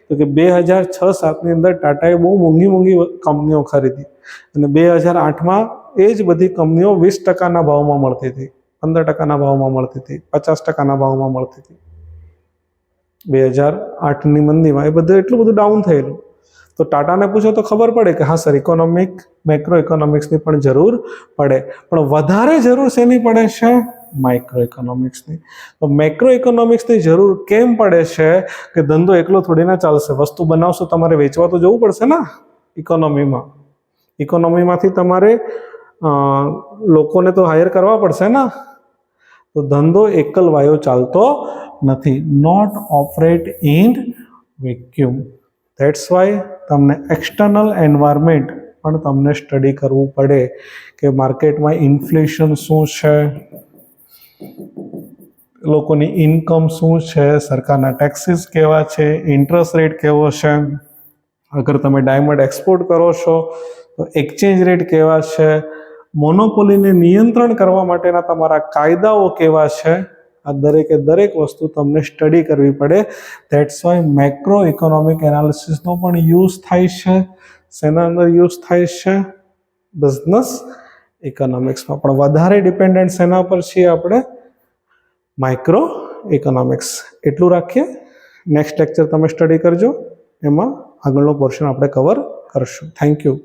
S1: તો કે 2006-07ની અંદર ટાટાએ બહુ મોંઘી કંપનીઓ ખરીદી અને 2008માં એ જ બધી કંપનીઓ 20% ભાવમાં મળતી હતી, 15% ભાવમાં મળતી હતી, 50% ભાવમાં મળતી હતી. 2008ની મંદીમાં એ બધું એટલું બધું ડાઉન થયેલું. તો ટાટાને પૂછો તો ખબર પડે કે હા સર મેક્રો ઇકોનોમિક્સની પણ જરૂર પડે, પણ વધારે જરૂર શેની પડે છે? માઇક્રો ઇકોનોમિક્સની. તો મેક્રો ઇકોનોમિક્સની જરૂર કેમ પડે છે કે ધંધો એકલો થોડી ના ચાલશે, વસ્તુ બનાવશો તમારે વેચવા તો જવું પડશે ને. ઇકોનોમીમાંથી તમારે લોકોને તો હાયર કરવા પડશે ને. તો ધંધો એકલ વાયો ચાલતો નથી. Not operate in vacuum. That's why તમને એક્સટર્નલ એન્વાયરમેન્ટ પણ તમને સ્ટડી કરવું પડે કે માર્કેટમાં ઇન્ફ્લેશન શું છે, લોકોની ઇન્કમ શું છે, સરકારના ટેક્સીસ કેવા છે, ઇન્ટરેસ્ટ રેટ કેવો છે, અગર તમે ડાયમંડ એક્સપોર્ટ કરો છો તો એક્સચેન્જ રેટ કેવા છે, મોનોપોલીને નિયંત્રણ કરવા માટેના તમારા કાયદાઓ કેવા છે. આ દરેક વસ્તુ તમને સ્ટડી કરવી પડે. ધેટ્સ વાય મેક્રો ઇકોનોમિક એનાલિસિસનો પણ યુઝ થાય છે. શેના અંદર યુઝ થાય છે? બિઝનેસ ઇકોનોમિક્સમાં. પણ વધારે ડિપેન્ડન્ટ શેના પર છીએ આપણે? Micro economics. એટલું રાખીએ. નેક્સ્ટ લેક્ચર તમે સ્ટડી કરજો, એમાં આગળનો પોર્શન આપણે કવર કરશું. Thank you.